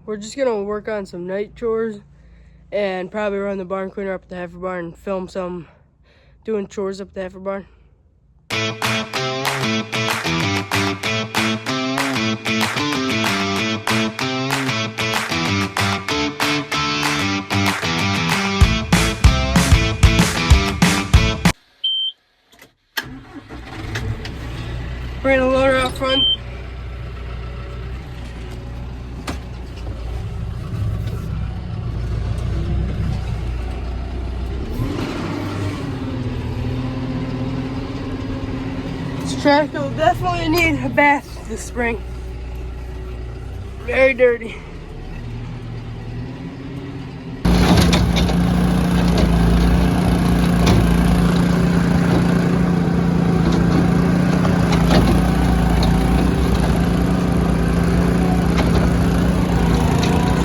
we're just gonna work on some night chores and probably run the barn cleaner up at the Heifer barn and film some doing chores up at the Heifer barn. Bring a loader out front. This tractor will definitely need a bath this spring. Very dirty.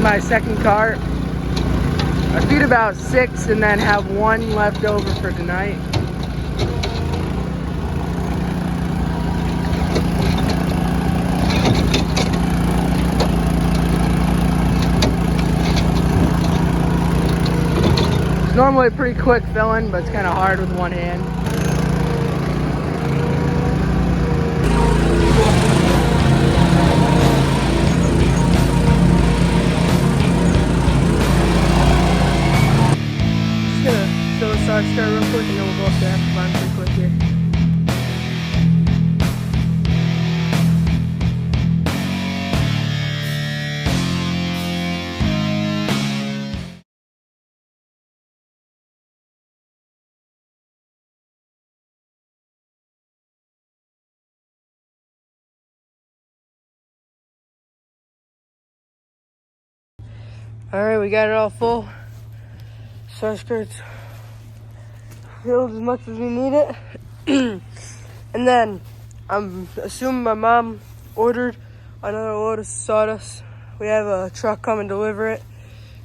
My second cart. I feed about 6 and then have 1 left over for tonight. It's normally pretty quick filling, but it's kind of hard with one hand. Start real quick and then we'll go up the Heifer barn pretty quick here. Alright, we got it all full. Start skirts filled as much as we need it. And then I'm assuming my mom ordered another load of sawdust. We have a truck come and deliver it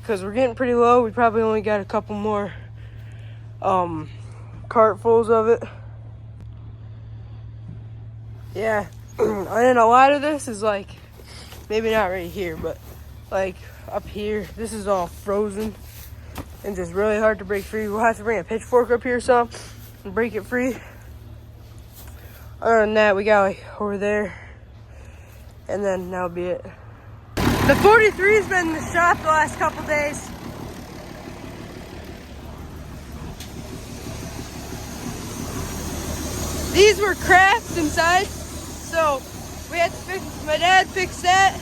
because we're getting pretty low. We probably only got a couple more cartfuls of it. Yeah. And a lot of this is like, maybe not right here, but like up here, this is all frozen and just really hard to break free. We'll have to bring a pitchfork up here some and break it free. Other than that, we got like over there, and then that'll be it. The 43's been in the shop the last couple days. These were cracks inside, so we had to fix. My dad fixed that,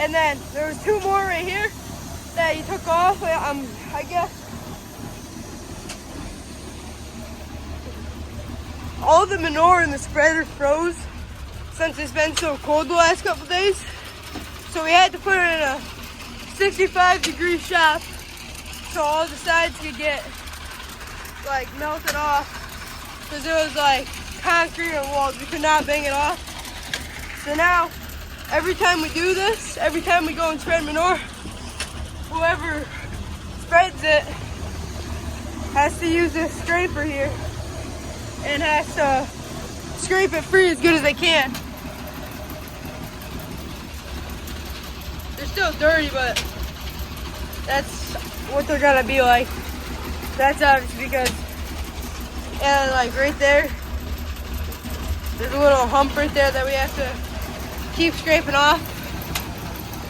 and then there was 2 more right here that he took off. I guess all the manure in the spreader froze since it's been so cold the last couple days. So we had to put it in a 65-degree shop so all the sides could get like melted off, because it was like concrete and walls. We could not bang it off. So now every time we do this, every time we go and spread manure, whoever spreads it has to use this scraper here and has to scrape it free as good as they can. They're still dirty, but that's what they're gonna be like. That's obviously because, and like right there, there's a little hump right there that we have to keep scraping off.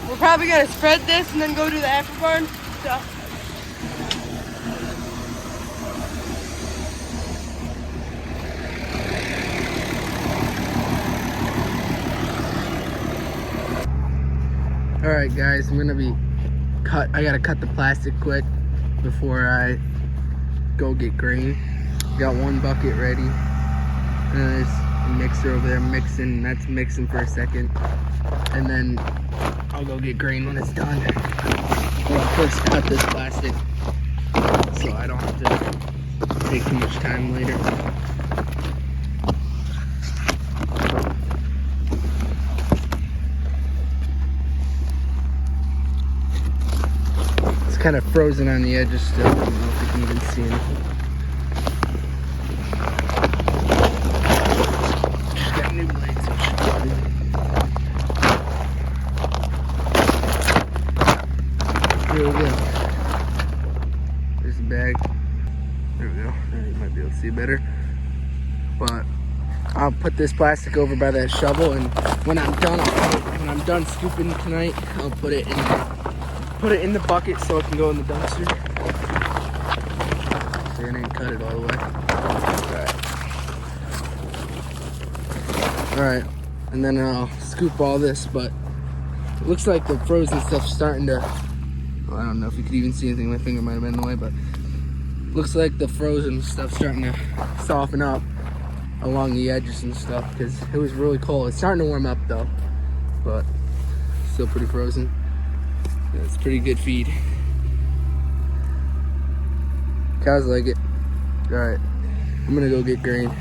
We're probably gonna spread this and then go to the Heifer barn. So. All right, guys, I'm gonna be I gotta cut the plastic quick before I go get grain. Got 1 bucket ready, and there's a mixer over there mixing. That's mixing for a second, and then I'll go get grain when it's done. I'll first cut this plastic so I don't have to take too much time later. It's kind of frozen on the edges still. I don't know if you can even see anything. Just got new blades. really good. There's the bag. There we go. You might be able to see better. But I'll put this plastic over by that shovel, and when I'm done scooping tonight, I'll put it in the bucket so it can go in the dumpster. So I didn't cut it all the way. All right, and then I'll scoop all this, but it looks like the frozen stuff's starting to, well, I don't know if you could even see anything. My finger might have been in the way, but looks like the frozen stuff's starting to soften up along the edges and stuff, because it was really cold. It's starting to warm up though, but still pretty frozen. Yeah, it's pretty good feed. Cows like it. All right, I'm gonna go get grain.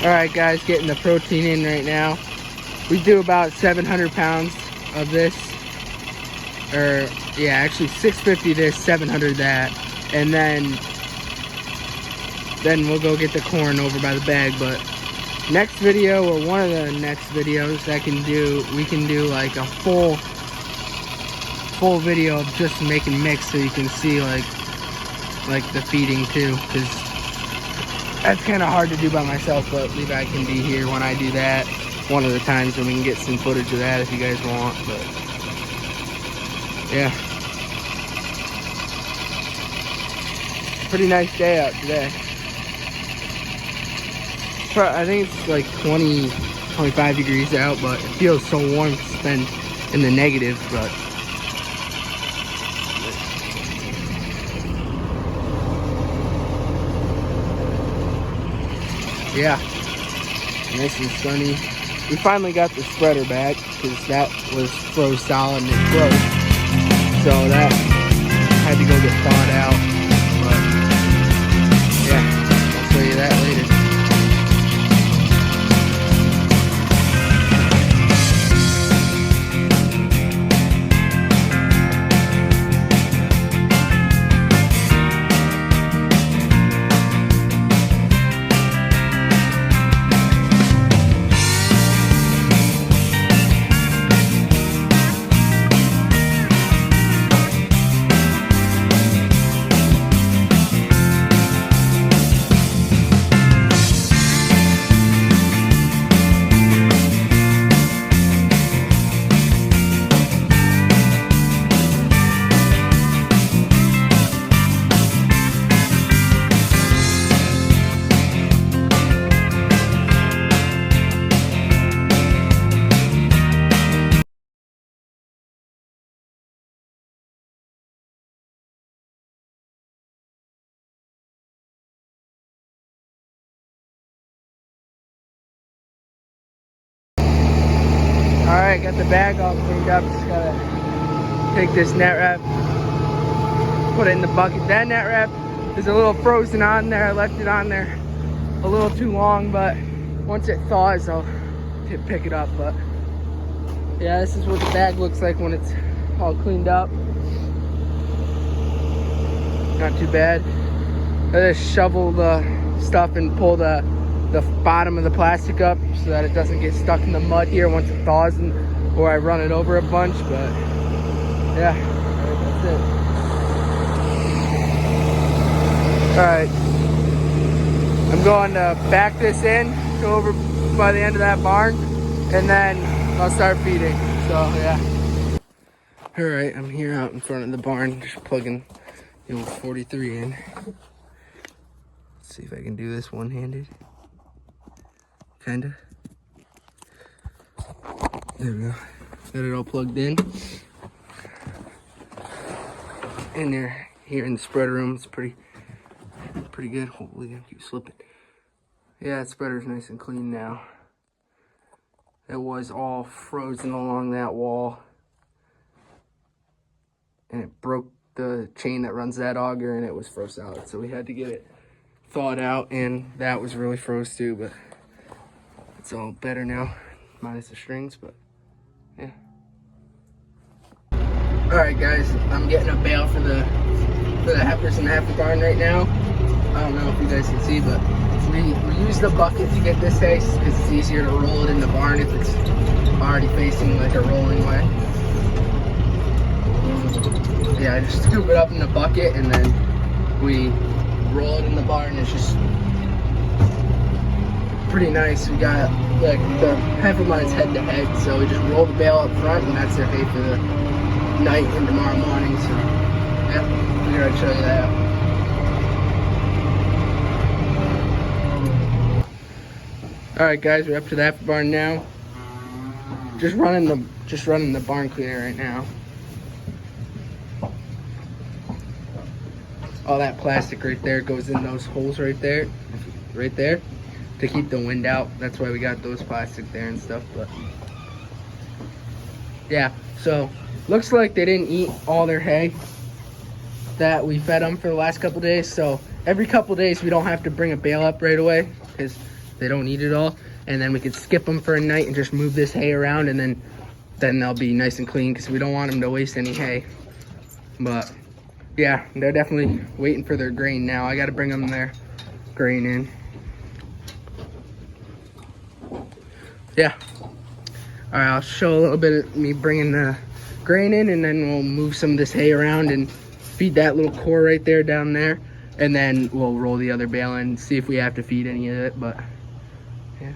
All right, guys, getting the protein in right now. We do about 700 pounds of this, or yeah, actually 650 this, 700 that, and then we'll go get the corn over by the bag. But next video, or one of the next videos we can do like a full video of just making mix, so you can see like the feeding too, because that's kind of hard to do by myself. But Levi can be here when I do that one of the times, and we can get some footage of that if you guys want. But yeah, pretty nice day out today. I think it's like 20, 25 degrees out, but it feels so warm. It's been in the negative, but yeah, nice and sunny. We finally got the spreader back, because that was froze solid and it broke, so that had to go get thawed out. But yeah, I'll show you that later. Alright, got the bag all cleaned up. Just gotta take this net wrap, put it in the bucket. That net wrap is a little frozen on there. I left it on there a little too long, but once it thaws, I'll pick it up. But yeah, this is what the bag looks like when it's all cleaned up. Not too bad. I just shovel the stuff and pull the bottom of the plastic up so that it doesn't get stuck in the mud here once it thaws, or I run it over a bunch. But yeah, that's it. All right, I'm going to back this in, go over by the end of that barn, and then I'll start feeding. So yeah. All right, I'm here out in front of the barn, just plugging the old 43 in. Let's see if I can do this one-handed. Kinda. There we go. Got it all plugged in. In there, here in the spreader room, it's pretty good. Hopefully, I keep slipping. Yeah, the spreader's nice and clean now. It was all frozen along that wall, and it broke the chain that runs that auger, and it was froze out. So we had to get it thawed out, and that was really froze too. But it's all better now, minus the strings, but yeah. All right, guys, I'm getting a bale for the heifers in the heifer barn right now. I don't know if you guys can see, but we use the bucket to get this hay because it's easier to roll it in the barn if it's already facing like a rolling way. just scoop it up in the bucket and then we roll it in the barn. It's just pretty nice. We got like the heifer barn's head to head, so we just roll the bale up front and that's their hay for the night and tomorrow morning. So yeah, figured I'd show you that. All right, guys, we're up to the heifer barn now. Just running the barn cleaner right now. All that plastic right there goes in those holes right there, to keep the wind out. That's why we got those plastic there and stuff. But yeah, so looks like they didn't eat all their hay that we fed them for the last couple days. So every couple days we don't have to bring a bale up right away because they don't eat it all. And then we could skip them for a night and just move this hay around, and then they'll be nice and clean because we don't want them to waste any hay. But yeah, they're definitely waiting for their grain now. I got to bring them their grain in. Yeah. All right, I'll show a little bit of me bringing the grain in, and then we'll move some of this hay around and feed that little core right there down there. And then we'll roll the other bale in and see if we have to feed any of it, but yeah.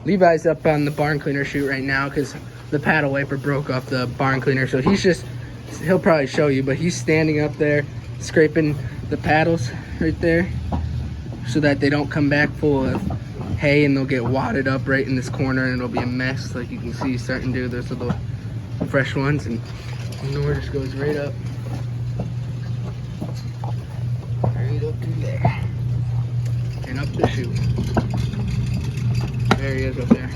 Levi's up on the barn cleaner chute right now because the paddle wiper broke off the barn cleaner. So he'll probably show you, but he's standing up there scraping the paddles right there so that they don't come back full of hay and they'll get wadded up right in this corner and it'll be a mess. Like you can see starting to do those little fresh ones, and manure just goes right up. Right up through there. And up the chute. There he is up there.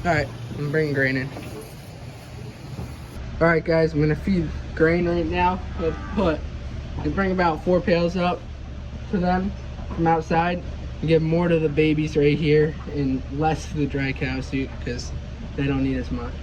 Alright, I'm bringing grain in. Alright guys, I'm gonna feed grain right now. I bring about 4 pails up to them from outside and give more to the babies right here and less to the dry cow suit because they don't need as much.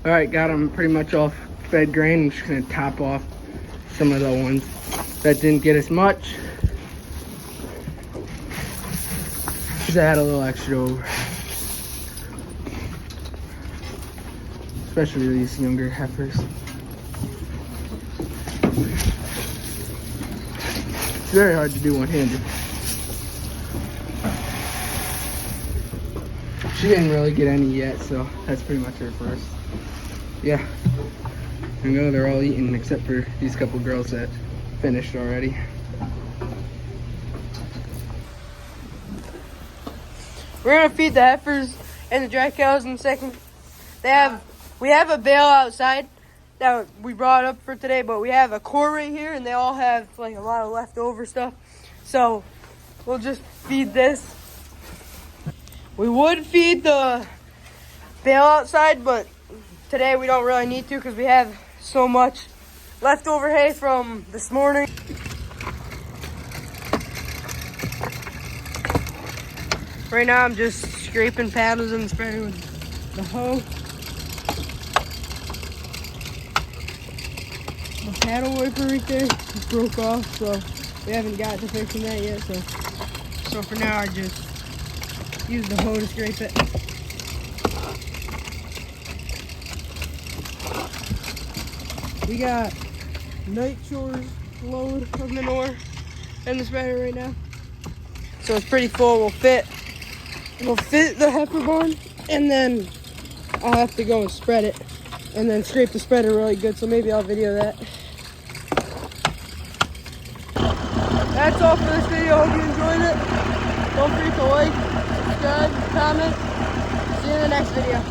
All right, got them pretty much all fed grain. I'm just gonna top off some of the ones that didn't get as much, because I had a little extra over. Especially these younger heifers. It's very hard to do one-handed. She didn't really get any yet, so that's pretty much her first. Yeah, I know they're all eating except for these couple girls that finished already. We're gonna feed the heifers and the dry cows in a second. We have a bale outside that we brought up for today, but we have a core right here and they all have like a lot of leftover stuff. So we'll just feed this. We would feed the bale outside, but today we don't really need to because we have so much leftover hay from this morning. Right now I'm just scraping paddles and spraying with the hoe. The paddle wiper right there broke off, so we haven't got to fixing that yet. So for now I just use the hoe to scrape it. We got night chores load of manure in the spreader right now. So it's pretty full. We'll fit the heifer barn, and then I'll have to go and spread it and then scrape the spreader really good. So maybe I'll video that. That's all for this video. Hope you enjoyed it. Don't forget to like, subscribe, comment. See you in the next video.